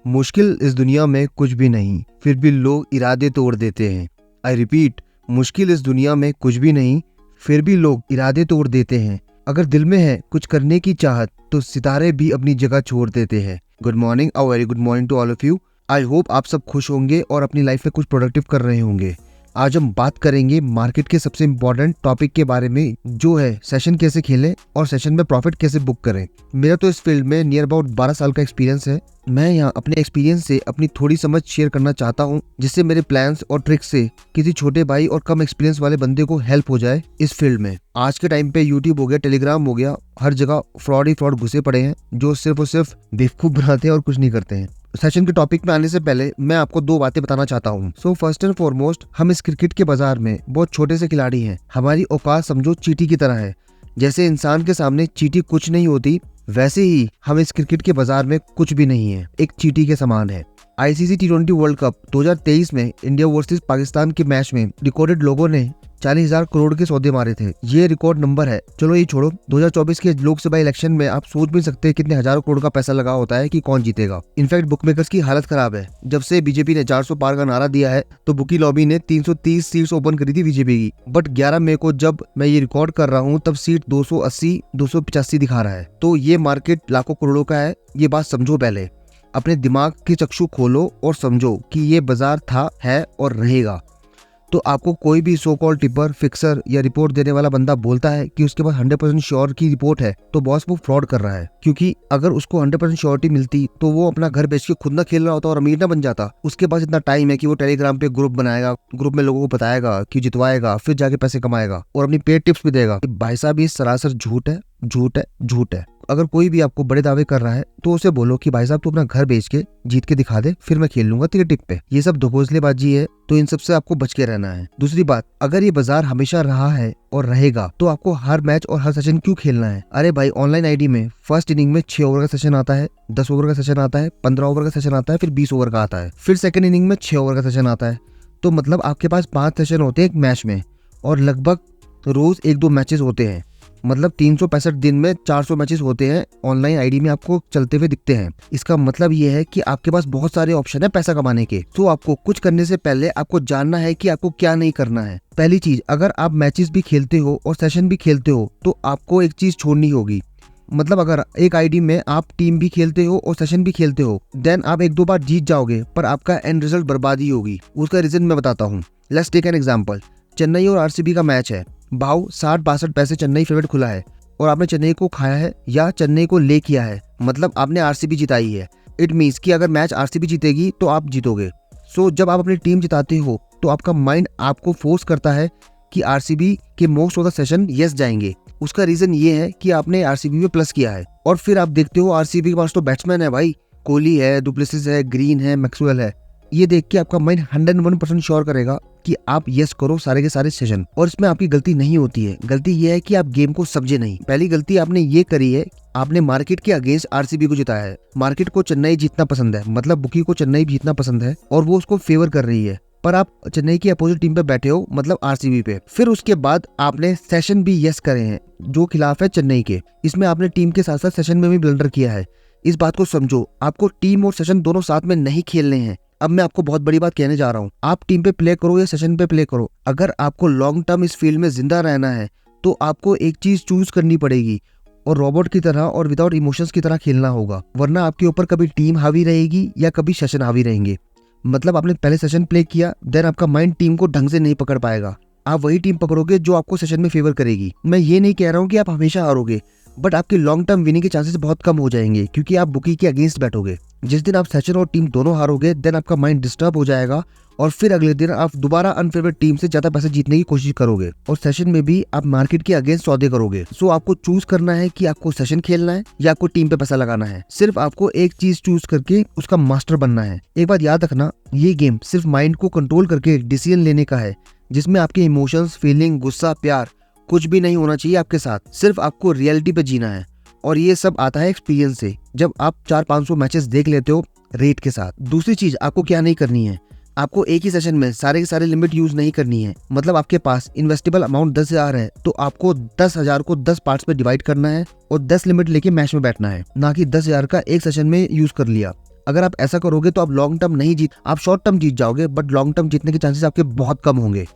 मुश्किल इस दुनिया में कुछ भी नहीं, फिर भी लोग इरादे तोड़ देते हैं। आई रिपीट, मुश्किल इस दुनिया में कुछ भी नहीं, फिर भी लोग इरादे तोड़ देते हैं। अगर दिल में है कुछ करने की चाहत तो सितारे भी अपनी जगह छोड़ देते हैं। Good morning, a very good morning to all of you. I hope आप सब खुश होंगे और अपनी लाइफ में कुछ प्रोडक्टिव कर रहे होंगे। आज हम बात करेंगे मार्केट के सबसे इम्पोर्टेंट टॉपिक के बारे में, जो है सेशन कैसे खेलें और सेशन में प्रॉफिट कैसे बुक करें। मेरा तो इस फील्ड में नियर अबाउट 12 साल का एक्सपीरियंस है। मैं यहाँ अपने एक्सपीरियंस से अपनी थोड़ी समझ शेयर करना चाहता हूँ, जिससे मेरे प्लान्स और ट्रिक्स से किसी छोटे भाई और कम एक्सपीरियंस वाले बंदे को हेल्प हो जाए इस फील्ड में। आज के टाइम पे यूट्यूब हो गया, टेलीग्राम हो गया, हर जगह फ्रॉड ही फ्रॉड घुसे पड़े हैं, जो सिर्फ और सिर्फ बेवकूफ बनाते हैं और कुछ नहीं करते हैं। सेशन के टॉपिक में आने से पहले मैं आपको 2 बातें बताना चाहता हूँ। सो फर्स्ट एंड फॉरमोस्ट, हम इस क्रिकेट के बाजार में बहुत छोटे से खिलाड़ी हैं। हमारी औकात समझो चींटी की तरह है। जैसे इंसान के सामने चींटी कुछ नहीं होती, वैसे ही हम इस क्रिकेट के बाजार में कुछ भी नहीं है, एक चींटी के समान है। आईसीसी T20 वर्ल्ड कप 2023 में इंडिया वर्सेस पाकिस्तान के मैच में रिकॉर्डेड लोगों ने 40,000 करोड़ के सौदे मारे थे। ये रिकॉर्ड नंबर है। चलो ये छोड़ो, 2024 के लोकसभा इलेक्शन में आप सोच भी सकते हैं कितने हजारों करोड़ का पैसा लगा होता है कि कौन जीतेगा। इनफैक्ट बुकमेकर्स की हालत खराब है। जब से बीजेपी ने 400 पार का नारा दिया है तो बुकी लॉबी ने 330 सीट्स ओपन करी थी बीजेपी की। बट 11 मई को जब मैं ये रिकॉर्ड कर रहा हूँ तब सीट 280 285 दिखा रहा है। तो ये मार्केट लाखों करोड़ों का है। ये बात समझो। पहले अपने दिमाग के चक्षु खोलो और समझो कि ये बाजार था, है और रहेगा। तो आपको कोई भी सो कॉल्ड टिपर, फिक्सर या रिपोर्ट देने वाला बंदा बोलता है कि उसके पास 100% श्योर की रिपोर्ट है, तो बॉस वो फ्रॉड कर रहा है। क्योंकि अगर उसको 100% श्योरिटी मिलती तो वो अपना घर बेच के खुद ना खेल रहा होता और अमीर ना बन जाता। उसके पास इतना टाइम है कि वो टेलीग्राम पे ग्रुप बनाएगा, ग्रुप में लोगों को बताएगा कि जितवाएगा, फिर जाके पैसे कमाएगा और अपनी पेड टिप्स भी देगा। भाई साहब, ये सरासर झूठ है, झूठ है, झूठ है। अगर कोई भी आपको बड़े दावे कर रहा है तो उसे बोलो कि भाई साहब तू अपना घर बेच के जीत के दिखा दे, फिर मैं खेल लूंगा तेरे टिप पे। ये सब धोखेबाजी है, तो इन सब से आपको बच के रहना है। दूसरी बात, अगर ये बाजार हमेशा रहा है और रहेगा तो आपको हर मैच और हर सेशन क्यों खेलना है? अरे भाई, ऑनलाइन आईडी में फर्स्ट इनिंग में 6 ओवर का सेशन आता है, 10 ओवर का सेशन आता है, 15 ओवर का सेशन आता है, फिर 20 ओवर का आता है, फिर सेकंड इनिंग में 6 ओवर का सेशन आता है। तो मतलब आपके पास 5 सेशन होते हैं एक मैच में और लगभग रोज 1-2 मैचेस होते हैं। मतलब 365 दिन में 400 मैचेस होते हैं, ऑनलाइन आईडी में आपको चलते हुए दिखते हैं। इसका मतलब ये है कि आपके पास बहुत सारे ऑप्शन है पैसा कमाने के। तो आपको कुछ करने से पहले आपको जानना है कि आपको क्या नहीं करना है। पहली चीज, अगर आप मैचेस भी खेलते हो और सेशन भी खेलते हो तो आपको एक चीज छोड़नी होगी। मतलब अगर एक आईडी में आप टीम भी खेलते हो और सेशन भी खेलते हो, देन आप 1-2 बार जीत जाओगे पर आपका एंड रिजल्ट बर्बादी होगी। उसका रीजन मैं बताता हूँ। Let's take an example. Chennai और आरसीबी का मैच है। भाव 60-62 पैसे चेन्नई फेवरेट खुला है और आपने चेन्नई को खाया है या चेन्नई को ले किया है, मतलब आपने आरसीबी जिताई है। इट मीन्स कि अगर मैच आरसीबी जीतेगी तो आप जीतोगे। सो जब आप अपनी टीम जिताते हो तो आपका माइंड आपको फोर्स करता है कि आरसीबी के most of the session yes जाएंगे। उसका रीजन ये है कि आपने आरसीबी में प्लस किया है। और फिर आप देखते हो आरसीबी के पास तो बैट्समैन है भाई, कोहली है, डुप्लेसिस है, ग्रीन है, मैक्सवेल है। ये देख के आपका माइंड 101% श्योर करेगा कि आप यस करो सारे के सारे सेशन। और इसमें आपकी गलती नहीं होती है। गलती ये है कि आप गेम को समझे नहीं। पहली गलती आपने ये करी है, आपने मार्केट के अगेंस्ट आरसीबी को जिताया है। मार्केट को चेन्नई जीतना पसंद है, मतलब बुकी को चेन्नई जीतना पसंद है और वो उसको फेवर कर रही है, पर आप चेन्नई की अपोजिट टीम पे बैठे हो, मतलब आरसीबी पे। फिर उसके बाद आपने सेशन भी यस करे हैं जो खिलाफ है चेन्नई के। इसमें आपने टीम के साथ साथ सेशन में भी ब्लंडर किया है। इस बात को समझो, आपको टीम और सेशन दोनों साथ में नहीं खेलने हैं। अब मैं आपको बहुत बड़ी बात कहने जा रहा हूँ। आप टीम पे प्ले करो या सेशन पे प्ले करो, अगर आपको लॉन्ग टर्म इस फील्ड में जिंदा रहना है तो आपको एक चीज चूज करनी पड़ेगी और रोबोट की तरह और विदाउट इमोशंस की तरह खेलना होगा। वरना आपके ऊपर कभी टीम हावी रहेगी या कभी सेशन हावी रहेंगे। मतलब आपने पहले सेशन प्ले किया, देन आपका माइंड टीम को ढंग से नहीं पकड़ पाएगा। आप वही टीम पकड़ोगे जो आपको सेशन में फेवर करेगी। मैं ये नहीं कह रहा हूँ कि आप हमेशा हारोगे, बट आपके लॉन्ग टर्म विनिंग के चांसेस बहुत कम हो जाएंगे क्योंकि आप बुकी के अगेंस्ट बैठोगे। जिस दिन आप सेशन और टीम दोनों हारोगे, देन आपका माइंड डिस्टर्ब हो जाएगा और फिर अगले दिन आप दोबारा अनफेवरेट टीम से ज्यादा पैसे जीतने की कोशिश करोगे और सेशन में भी आप मार्केट के अगेंस्ट सौदे करोगे। सो आपको चूज करना है कि आपको सेशन खेलना है या आपको टीम पे पैसा लगाना है। सिर्फ आपको एक चीज चूज करके उसका मास्टर बनना है। एक बात याद रखना, ये गेम सिर्फ माइंड को कंट्रोल करके डिसीजन लेने का है, जिसमें आपके इमोशंस, फीलिंग, गुस्सा, प्यार कुछ भी नहीं होना चाहिए आपके साथ। सिर्फ आपको रियलिटी पे जीना है और ये सब आता है एक्सपीरियंस से, जब आप 400-500 मैचेस देख लेते हो रेट के साथ। दूसरी चीज आपको क्या नहीं करनी है, आपको एक ही सेशन में सारे के सारे लिमिट यूज नहीं करनी है। मतलब आपके पास इन्वेस्टेबल अमाउंट 10,000 है तो आपको 10,000 को 10 पार्ट्स में डिवाइड करना है और 10 लिमिट लेके मैच में बैठना है, ना कि 10,000 का एक सेशन में यूज कर लिया। अगर आप ऐसा करोगे तो आप लॉन्ग टर्म नहीं जीत, आप शॉर्ट टर्म जीत जाओगे बट लॉन्ग टर्म जीतने के चांसेस आपके बहुत कम होंगे।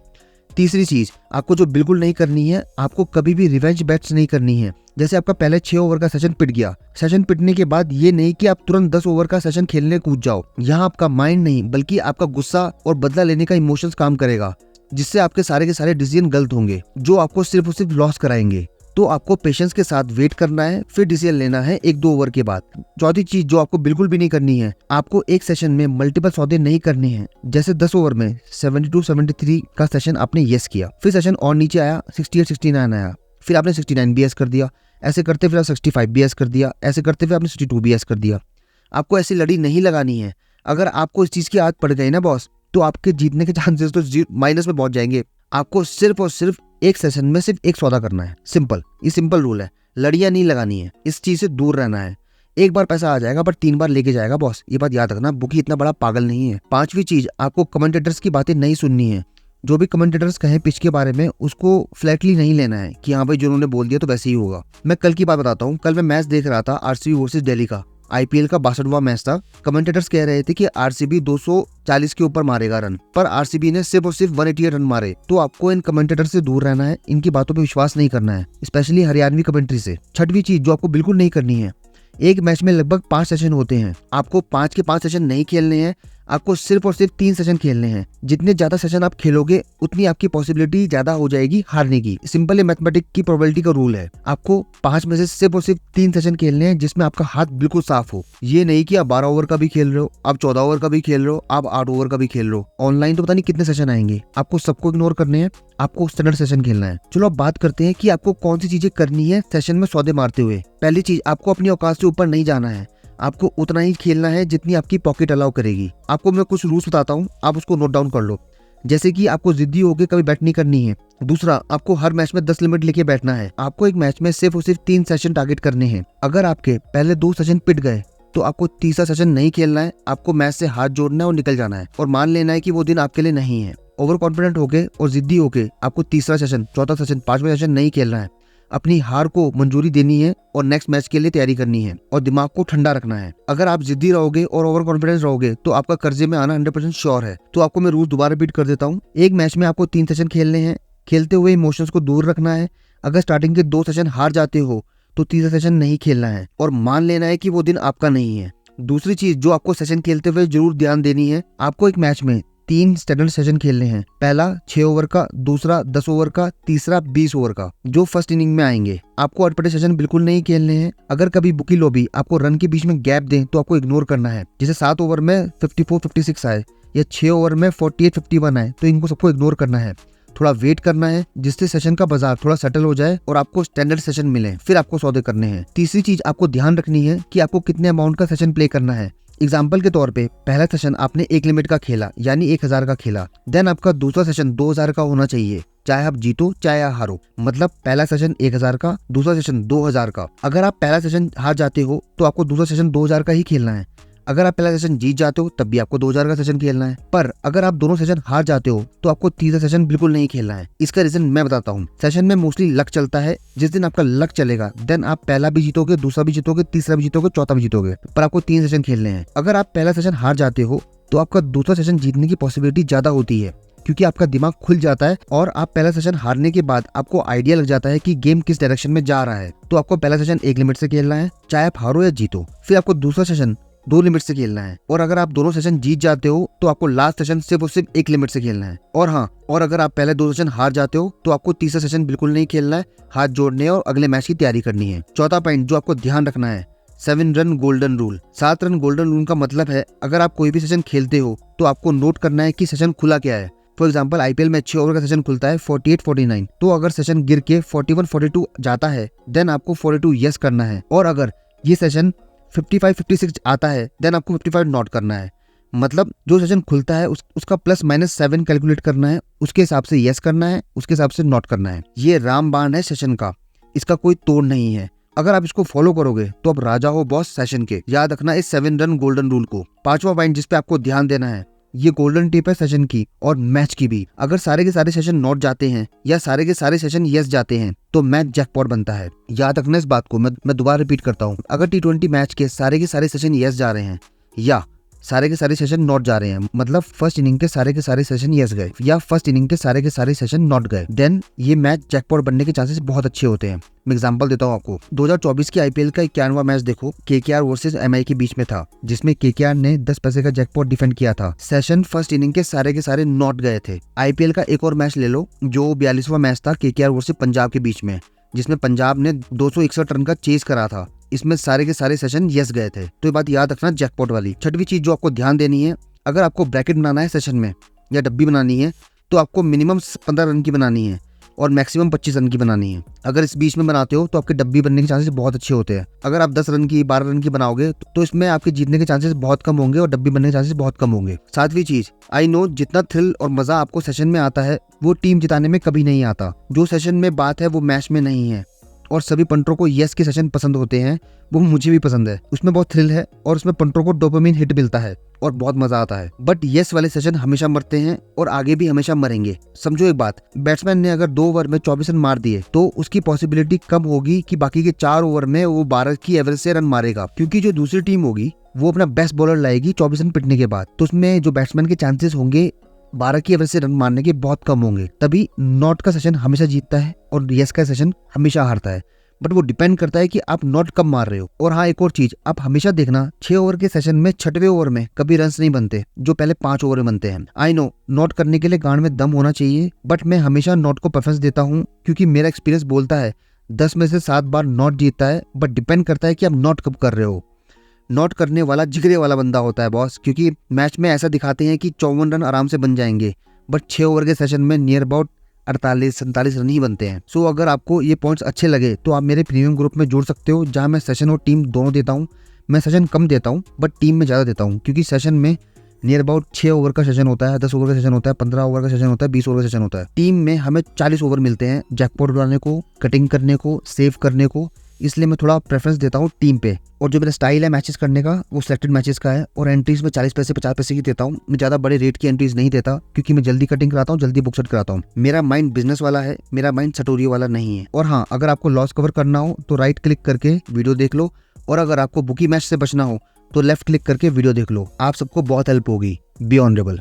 तीसरी चीज आपको जो बिल्कुल नहीं करनी है, आपको कभी भी रिवेंज बेट्स नहीं करनी है। जैसे आपका पहले 6 ओवर का सेशन पिट गया, सेशन पिटने के बाद ये नहीं कि आप तुरंत 10 ओवर का सेशन खेलने कूद जाओ। यहाँ आपका माइंड नहीं बल्कि आपका गुस्सा और बदला लेने का इमोशंस काम करेगा, जिससे आपके सारे के सारे डिसीजन गलत होंगे जो आपको सिर्फ और सिर्फ लॉस कराएंगे। तो आपको पेशेंस के साथ वेट करना है, फिर डिसीजन लेना है 1-2 ओवर के बाद। चौथी चीज जो आपको बिल्कुल भी नहीं करनी है, आपको एक सेशन में मल्टीपल सौदे नहीं करने हैं। जैसे 10 ओवर में 72-73 का सेशन आपने येस किया, फिर सेशन और नीचे आया 68-69 आया, फिर आपने 69 भी येस कर दिया, ऐसे करते फिर 65 भी येस कर दिया, ऐसे करते फिर आपने 62 भी येस कर दिया। आपको ऐसी लड़ी नहीं लगानी है। अगर आपको इस चीज की आदत पड़ गई ना बॉस, तो आपके जीतने के चांसेस तो माइनस में पहुंच जाएंगे। आपको सिर्फ और सिर्फ एक सेशन में सिर्फ एक सौदा करना है, सिंपल। ये सिंपल रूल है, लड़ियां नहीं लगानी है, इस चीज से दूर रहना है। एक बार पैसा आ जाएगा पर 3 बार लेके जाएगा बॉस, ये बात याद रखना। बुकी इतना बड़ा पागल नहीं है। पांचवी चीज, आपको कमेंटेटर्स की बातें नहीं सुननी है। जो भी कमेंटेटर्स कहें पिच के बारे में, उसको फ्लैटली नहीं लेना है कि हाँ भाई जो उन्होंने बोल दिया तो वैसे ही होगा। मैं कल की बात बताता हूँ। कल मैं मैच देख रहा था, आरसीबी वर्सेस दिल्ली का, आईपीएल का 62वां मैच था। कमेंटेटर्स कह रहे थे कि आरसीबी 240 के ऊपर मारेगा रन, पर आरसीबी ने सिर्फ और सिर्फ 188 रन मारे। तो आपको इन कमेंटेटर से दूर रहना है, इनकी बातों पे विश्वास नहीं करना है, स्पेशली हरियाणवी कमेंट्री से। छठवीं चीज जो आपको बिल्कुल नहीं करनी है, एक मैच में लगभग 5 सेशन होते हैं, आपको 5 के 5 सेशन नहीं खेलने हैं, आपको सिर्फ और सिर्फ 3 सेशन खेलने हैं। जितने ज्यादा सेशन आप खेलोगे उतनी आपकी पॉसिबिलिटी ज्यादा हो जाएगी हारने की। सिंपल मैथमेटिक की प्रोबेबिलिटी का रूल है। आपको 5 में से सिर्फ और सिर्फ 3 सेशन खेलने हैं जिसमें आपका हाथ बिल्कुल साफ हो। ये नहीं कि आप 12 ओवर का भी खेल रहे हो, आप 14 ओवर का भी खेल रहे हो, आप 8 ओवर का भी खेल रहे हो। ऑनलाइन तो पता नहीं कितने सेशन आएंगे, आपको सबको इग्नोर करने हैं, आपको स्टैंडर्ड सेशन खेलना है। चलो अब बात करते हैं कि आपको कौन सी चीजें करनी है सेशन में सौदे मारते हुए। पहली चीज, आपको अपनी औकात से ऊपर नहीं जाना है, आपको उतना ही खेलना है जितनी आपकी पॉकेट अलाउ करेगी। आपको मैं कुछ रूल्स बताता हूँ, आप उसको नोट डाउन कर लो। जैसे कि आपको जिद्दी होकर कभी बैट नहीं करनी है। दूसरा, आपको हर मैच में 10 लिमिट लेके बैठना है। आपको एक मैच में सिर्फ और सिर्फ 3 सेशन टारगेट करने हैं। अगर आपके पहले 2 सेशन पिट गए तो आपको तीसरा सेशन नहीं खेलना है, आपको मैच से हाथ जोड़ना है और निकल जाना है और मान लेना है कि वो दिन आपके लिए नहीं है। ओवर कॉन्फिडेंट होके और जिद्दी होके आपको तीसरा सेशन, चौथा सेशन, 5वां सेशन नहीं खेलना है। अपनी हार को मंजूरी देनी है और नेक्स्ट मैच के लिए तैयारी करनी है और दिमाग को ठंडा रखना है। अगर आप जिद्दी रहोगे और ओवर कॉन्फिडेंस रहोगे तो आपका कर्जे में आना 100% श्योर है। तो आपको मैं रूल दोबारा रिपीट कर देता हूँ। एक मैच में आपको 3 सेशन खेलने हैं। खेलते हुए इमोशंस को दूर रखना है। अगर स्टार्टिंग के 2 सेशन हार जाते हो तो तीसरा सेशन नहीं खेलना है और मान लेना है कि वो दिन आपका नहीं है। दूसरी चीज जो आपको सेशन खेलते हुए जरूर ध्यान देनी है, आपको एक मैच में 3 स्टैंडर्ड सेशन खेलने हैं। पहला 6 ओवर का, दूसरा 10 ओवर का, तीसरा 20 ओवर का, जो फर्स्ट इनिंग में आएंगे। आपको अटपटे सेशन बिल्कुल नहीं खेलने हैं। अगर कभी बुकी लॉबी आपको रन के बीच में गैप दें तो आपको इग्नोर करना है। जैसे 7 ओवर में 54-56 आए या 6 ओवर में 48-51 आए तो इनको सबको इग्नोर करना है। थोड़ा वेट करना है जिससे सेशन का बाजार थोड़ा सेटल हो जाए और आपको स्टैंडर्ड सेशन मिले, फिर आपको सौदे करने हैं। तीसरी चीज आपको ध्यान रखनी है कि आपको कितने अमाउंट का सेशन प्ले करना है। एग्जाम्पल के तौर पे पहला सेशन आपने 1 लिमिट का खेला यानी 1000 का खेला, देन आपका दूसरा सेशन 2000 का होना चाहिए, चाहे आप जीतो चाहे आप हारो। मतलब पहला सेशन 1000 का, दूसरा सेशन 2000 का। अगर आप पहला सेशन हार जाते हो तो आपको दूसरा सेशन 2000 का ही खेलना है। अगर आप पहला सेशन जीत जाते हो तब भी आपको 2000 का सेशन खेलना है। पर अगर आप दोनों सेशन हार जाते हो तो आपको तीसरा सेशन बिल्कुल नहीं खेलना है। इसका रीजन मैं बताता हूँ। सेशन में मोस्टली लक चलता है। जिस दिन आपका लक चलेगा देन आप पहला भी जीतोगे, दूसरा भी जीतोगे, तीसरा भी जीतोगे, चौथा भी जीतोगे, पर आपको 3 सेशन खेलने हैं। अगर आप पहला सेशन हार जाते हो तो आपका दूसरा सेशन जीतने की पॉसिबिलिटी ज्यादा होती है क्योंकि आपका दिमाग खुल जाता है और आप पहला सेशन हारने के बाद आपको आइडिया लग जाता है कि गेम किस डायरेक्शन में जा रहा है। तो आपको पहला सेशन 1 लिमिट से खेलना है, चाहे आप हारो या जीतो। फिर आपको दूसरा सेशन 2 लिमिट से खेलना है और अगर आप दोनों सेशन जीत जाते हो तो आपको लास्ट सेशन सिर्फ और सिर्फ 1 लिमिट से खेलना है। और हाँ, और अगर आप पहले 2 सेशन हार जाते हो तो आपको तीसरा सेशन बिल्कुल नहीं खेलना है, हाथ जोड़ने और अगले मैच की तैयारी करनी है। चौथा पॉइंट जो आपको ध्यान रखना है, 7 run golden rule. 7 run golden rule का मतलब है अगर आप कोई भी सेशन खेलते हो तो आपको नोट करना है कि सेशन खुला क्या है। फॉर एग्जाम्पल आईपीएल में 6 ओवर का सेशन खुलता है 48-49, तो अगर सेशन गिर के 41-42 जाता है देन आपको 42 यस करना है और अगर ये सेशन 55-56 आता है देन आपको 55 नॉट करना है। मतलब जो सेशन खुलता है उसका +-7 कैलकुलेट करना है, उसके हिसाब से यस करना है, उसके हिसाब से नॉट करना है। ये रामबाण है सेशन का, इसका कोई तोड़ नहीं है। अगर आप इसको फॉलो करोगे तो आप राजा हो बॉस सेशन के। याद रखना इस 7 रन गोल्डन रूल को। पांचवा पॉइंट जिसपे आपको ध्यान देना है, ये गोल्डन टिप है सेशन की और मैच की भी। अगर सारे के सारे सेशन नॉट जाते हैं या सारे के सारे सेशन यस जाते हैं तो मैच जैकपॉट बनता है। याद रखना इस बात को, मैं दोबारा रिपीट करता हूँ। अगर T20 मैच के सारे सेशन यस जा रहे हैं या सारे के सारे सेशन नॉट जा रहे हैं, मतलब फर्स्ट इनिंग के सारे सेशन यस गए या फर्स्ट इनिंग के सारे सेशन नॉट गए, देन ये मैच जैकपॉट बनने के चांसेस बहुत अच्छे होते हैं। मैं एग्जांपल देता हूँ आपको। 2024 की आईपीएल का 51वां मैच देखो, केकेआर वर्सेस एमआई के बीच में था, जिसमें केकेआर ने 10 पैसे का जैकपॉट डिफेंड किया था। सेशन फर्स्ट इनिंग के सारे नॉट गए थे। आईपीएल का एक और मैच ले लो जो 42वां मैच था, केकेआर वर्सेस पंजाब के बीच में, जिसमें पंजाब ने 261 रन का चेस करा था। इसमें सारे के सारे सेशन यस गए थे। तो ये बात याद रखना जैकपॉट वाली। छठवीं चीज जो आपको ध्यान देनी है, अगर आपको ब्रैकेट बनाना है सेशन में या डब्बी बनानी है तो आपको मिनिमम 15 रन की बनानी है और मैक्सिमम 25 रन की बनानी है। अगर इस बीच में बनाते हो तो आपके डब्बी बनने के चांसेस बहुत अच्छे होते हैं। अगर आप 10 रन की 12 रन की बनाओगे तो इसमें आपके जीतने के चांसेस बहुत कम होंगे और डब्बी बनने के चांसेस बहुत कम होंगे। सातवीं चीज, आई नो जितना थ्रिल और मजा आपको सेशन में आता है वो टीम जिताने में कभी नहीं आता। जो सेशन में बात है वो मैच में नहीं है। और सभी पंटरों को यस के सेशन पसंद होते हैं, वो मुझे भी पसंद है। उसमें बहुत थ्रिल है और उसमें पंटरों को डोपामिन हिट मिलता है और बहुत मजा आता है। बट यस वाले सेशन हमेशा मरते हैं और आगे भी हमेशा मरेंगे। समझो एक बात, बैट्समैन ने अगर 2 ओवर में 24 रन मार दिए तो उसकी पॉसिबिलिटी कम होगी कि बाकी के 4 ओवर में वो 12 की एवरेज से रन मारेगा, क्योंकि जो दूसरी टीम होगी वो अपना बेस्ट बॉलर लाएगी 24 रन पिटने के बाद। तो उसमें जो बैट्समैन के चांसेस होंगे 12 की एवरेज से रन मारने के बहुत कम होंगे। तभी नॉट का सेशन हमेशा जीतता है और यस का सेशन हमेशा हारता है। बट वो डिपेंड करता है कि आप नॉट कब मार रहे हो। और हाँ, एक और चीज, आप हमेशा देखना 6 ओवर के सेशन में 6वें ओवर में कभी रन्स नहीं बनते जो पहले 5 ओवर में बनते हैं। आई नो नॉट करने के लिए गांड में दम होना चाहिए, बट मैं हमेशा नॉट को प्रेफरेंस देता हूँ, क्योंकि मेरा एक्सपीरियंस बोलता है 10 में से 7 बार नॉट जीतता है। बट डिपेंड करता है कि आप नॉट कब कर रहे हो। नॉट करने वाला जिगरे वाला बंदा होता है बॉस, क्योंकि मैच में ऐसा दिखाते हैं कि 54 रन आराम से बन जाएंगे, बट 6 ओवर के सेशन में नियर अबाउट 48-47 रन ही बनते हैं। सो अगर आपको ये पॉइंट्स अच्छे लगे तो आप मेरे प्रीमियम ग्रुप में जुड़ सकते हो, जहां मैं सेशन और टीम दोनों देता हूं। मैं सेशन कम देता हूं बट टीम में ज़्यादा देता हूं, क्योंकि सेशन में नियर अबाउट 6 ओवर का सेशन होता है, 10 ओवर का सेशन होता है, 15 ओवर का सेशन होता है, 20 ओवर का सेशन होता है। टीम में हमें 40 ओवर मिलते हैं जैकपॉट बनाने को, कटिंग करने को, सेव करने को, इसलिए मैं थोड़ा प्रेफरेंस देता हूँ टीम पे। और जो मेरा स्टाइल है मैचेस करने का वो सिलेक्टेड मैचेस का है, और एंट्रीज में 40 पैसे 50 पैसे की देता हूँ। मैं ज़्यादा बड़े रेट की एंट्रीज नहीं देता, क्योंकि मैं जल्दी कटिंग कराता हूँ, जल्दी बुक सेट कराता हूँ। मेरा माइंड बिजनेस वाला है, मेरा माइंड सटोरी वाला नहीं है। और हाँ, अगर आपको लॉस कवर करना हो तो राइट क्लिक करके वीडियो देख लो, और अगर आपको बुकी मैच से बचना हो तो लेफ्ट क्लिक करके वीडियो देख लो। आप सबको बहुत हेल्प होगी। Be honourable.